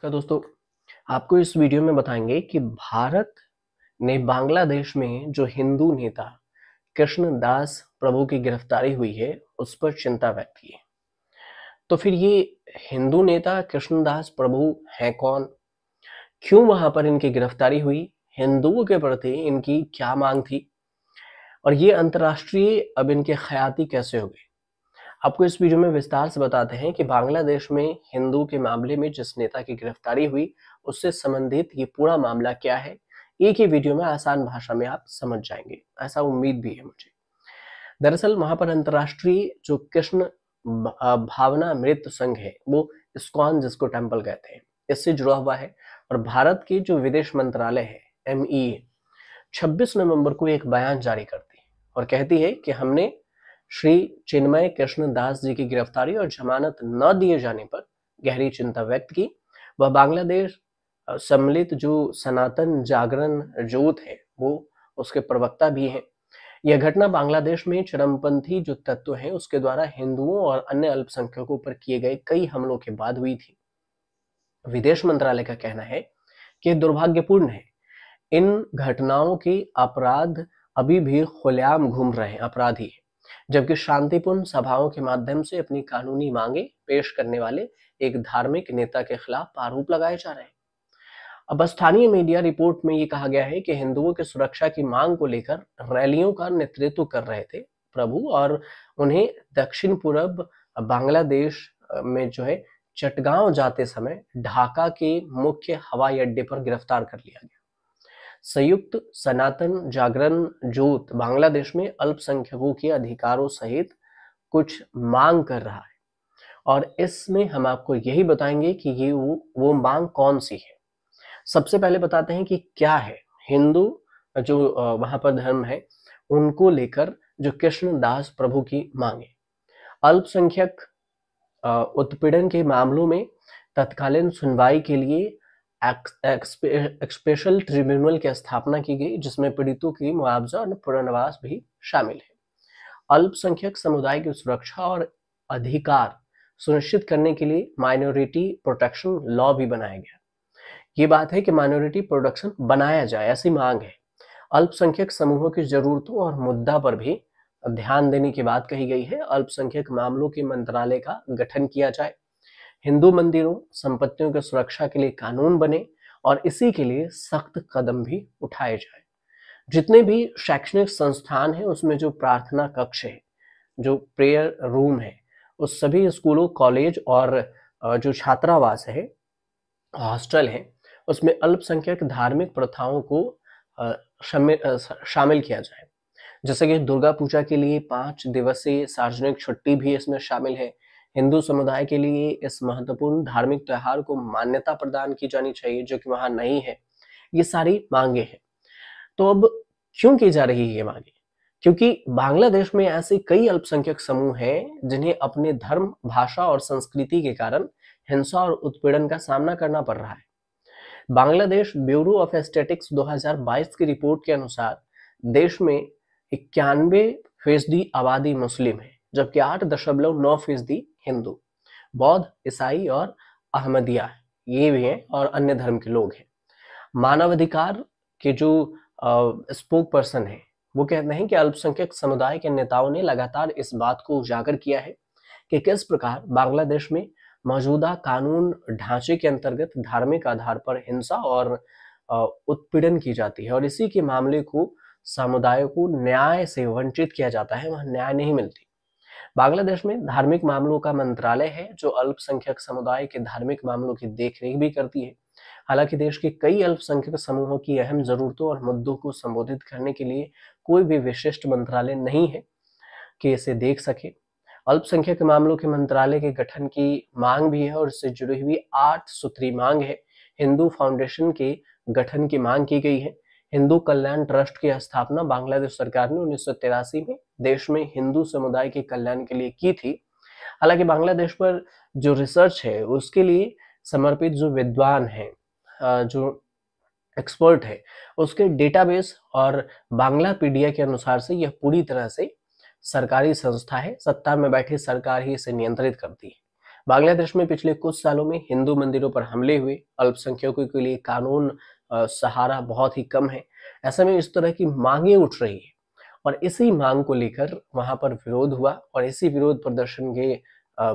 नमस्कार दोस्तों। आपको इस वीडियो में बताएंगे कि भारत ने बांग्लादेश में जो हिंदू नेता कृष्णदास प्रभु की गिरफ्तारी हुई है उस पर चिंता व्यक्त की है। तो फिर ये हिंदू नेता कृष्णदास प्रभु हैं कौन, क्यों वहां पर इनकी गिरफ्तारी हुई, हिंदुओं के प्रति इनकी क्या मांग थी और ये अंतर्राष्ट्रीय अब इनके ख्याति कैसे हो गए। आपको इस वीडियो में विस्तार से बताते हैं कि बांग्लादेश में हिंदू के मामले में जिस नेता की गिरफ्तारी हुई उससे संबंधित ये पूरा मामला क्या है। एक ही वीडियो में आसान भाषा में आप समझ जाएंगे, ऐसा उम्मीद भी है मुझे। दरअसल वहां पर अंतर्राष्ट्रीय जो कृष्ण भावना मृत्यु संघ है, वो इस्कॉन जिसको टेम्पल कहते हैं, इससे जुड़ा हुआ है। और भारत की जो विदेश मंत्रालय है MEA 26 नवंबर को एक बयान जारी करती है और कहती है कि हमने श्री चिन्मय कृष्ण दास जी की गिरफ्तारी और जमानत न दिए जाने पर गहरी चिंता व्यक्त की। वह बांग्लादेश सम्मिलित जो सनातन जागरण जोत है वो उसके प्रवक्ता भी हैं। यह घटना बांग्लादेश में चरमपंथी जो तत्व हैं उसके द्वारा हिंदुओं और अन्य अल्पसंख्यकों पर किए गए कई हमलों के बाद हुई थी। विदेश मंत्रालय का कहना है कि दुर्भाग्यपूर्ण है, इन घटनाओं के अपराध अभी भी खुलेआम घूम रहे हैं, अपराधी हैं, जबकि शांतिपूर्ण सभाओं के माध्यम से अपनी कानूनी मांगे पेश करने वाले एक धार्मिक नेता के खिलाफ आरोप लगाए जा रहे हैं। अब स्थानीय मीडिया रिपोर्ट में ये कहा गया है कि हिंदुओं की सुरक्षा की मांग को लेकर रैलियों का नेतृत्व कर रहे थे प्रभु और उन्हें दक्षिण पूर्व बांग्लादेश में जो है चटगांव जाते समय ढाका के मुख्य हवाई अड्डे पर गिरफ्तार कर लिया गया। संयुक्त सनातन जागरण जोत बांग्लादेश में अल्पसंख्यकों के अधिकारों सहित कुछ मांग कर रहा है और इसमें हम आपको यही बताएंगे कि ये वो मांग कौन सी है। सबसे पहले बताते हैं कि क्या है हिंदू जो वहां पर धर्म है उनको लेकर जो कृष्णदास प्रभु की मांगे। अल्पसंख्यक उत्पीड़न के मामलों में तत्कालीन सुनवाई के लिए एक स्पेशल ट्रिब्यूनल की स्थापना की गई जिसमें पीड़ितों की मुआवजा और पुनर्वास भी शामिल है। अल्पसंख्यक समुदाय की सुरक्षा और अधिकार सुनिश्चित करने के लिए माइनॉरिटी प्रोटेक्शन लॉ भी बनाया गया। ये बात है कि माइनॉरिटी प्रोटेक्शन बनाया जाए, ऐसी मांग है। अल्पसंख्यक समूहों की जरूरतों और मुद्दा पर भी ध्यान देने की बात कही गई है। अल्पसंख्यक मामलों के मंत्रालय का गठन किया जाए, हिंदू मंदिरों संपत्तियों की सुरक्षा के लिए कानून बने और इसी के लिए सख्त कदम भी उठाए जाए। जितने भी शैक्षणिक संस्थान हैं उसमें जो प्रार्थना कक्ष है, जो प्रेयर रूम है, उस सभी स्कूलों, कॉलेज और जो छात्रावास है, हॉस्टल है, उसमें अल्पसंख्यक धार्मिक प्रथाओं को शामिल किया जाए। जैसे कि दुर्गा पूजा के लिए 5 दिवसीय सार्वजनिक छुट्टी भी इसमें शामिल है। हिंदू समुदाय के लिए इस महत्वपूर्ण धार्मिक त्योहार को मान्यता प्रदान की जानी चाहिए जो कि वहां नहीं है। ये सारी मांगे हैं। तो अब क्यों की जा रही है ये मांगे? क्योंकि बांग्लादेश में ऐसे कई अल्पसंख्यक समूह हैं जिन्हें अपने धर्म, भाषा और संस्कृति के कारण हिंसा और उत्पीड़न का सामना करना पड़ रहा है। बांग्लादेश ब्यूरो ऑफ स्टैटिस्टिक्स 2022 की रिपोर्ट के अनुसार देश में 91% आबादी मुस्लिम है, जबकि 8.9% हिंदू, बौद्ध, ईसाई और अहमदिया ये भी हैं और अन्य धर्म के लोग हैं। मानवाधिकार के जो स्पोक पर्सन है वो कहते हैं कि अल्पसंख्यक समुदाय के नेताओं ने लगातार इस बात को उजागर किया है कि किस प्रकार बांग्लादेश में मौजूदा कानून ढांचे के अंतर्गत धार्मिक आधार पर हिंसा और उत्पीड़न की जाती है और इसी के मामले को समुदायों को न्याय से वंचित किया जाता है, वहां न्याय नहीं मिलती। बांग्लादेश में धार्मिक मामलों का मंत्रालय है जो अल्पसंख्यक समुदाय के धार्मिक मामलों की देखरेख भी करती है। हालांकि देश के कई अल्पसंख्यक समूहों की अहम जरूरतों और मुद्दों को संबोधित करने के लिए कोई भी विशिष्ट मंत्रालय नहीं है कि इसे देख सके। अल्पसंख्यक मामलों के मंत्रालय के गठन की मांग भी है और इससे जुड़ी हुई 8 सूत्री मांग है। हिंदू फाउंडेशन के गठन की मांग की गई है। हिंदू कल्याण ट्रस्ट की स्थापना बांग्लादेश सरकार ने 1983 में देश में हिंदू समुदाय के कल्याण के लिए की थी। हालांकि बांग्लादेश पर जो रिसर्च है उसके लिए समर्पित जो विद्वान है, जो एक्सपर्ट है, उसके डेटाबेस और बांग्लापीडिया के अनुसार से यह पूरी तरह से सरकारी संस्था है। सत्ता में बैठी सरकार ही इसे नियंत्रित करती है। बांग्लादेश में पिछले कुछ सालों में हिंदू मंदिरों पर हमले हुए, अल्पसंख्यकों के लिए कानून सहारा बहुत ही कम है। ऐसे में इस तरह की मांगे उठ रही है और इसी मांग को लेकर वहां पर विरोध हुआ और इसी विरोध प्रदर्शन के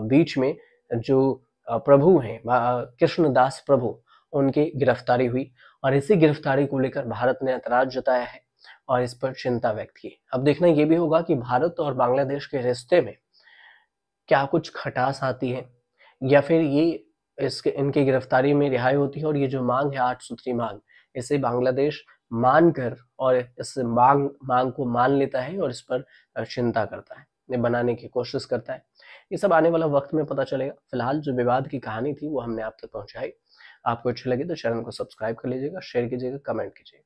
बीच में जो प्रभु हैं, कृष्णदास प्रभु, उनकी गिरफ्तारी हुई और इसी गिरफ्तारी को लेकर भारत ने ऐतराज जताया है और इस पर चिंता व्यक्त की। अब देखना ये भी होगा कि भारत और बांग्लादेश के रिश्ते में क्या कुछ खटास आती है या फिर ये इसके इनकी गिरफ्तारी में रिहाई होती है और ये जो मांग है 8 सूत्री मांग, इसे बांग्लादेश मानकर और इस मांग को मान लेता है और इस पर चिंता करता है, इन्हें बनाने की कोशिश करता है। ये सब आने वाला वक्त में पता चलेगा। फिलहाल जो विवाद की कहानी थी वो हमने आप तक पहुंचाई। आपको अच्छी लगी तो चैनल को सब्सक्राइब कर लीजिएगा, शेयर कीजिएगा, कमेंट कीजिएगा।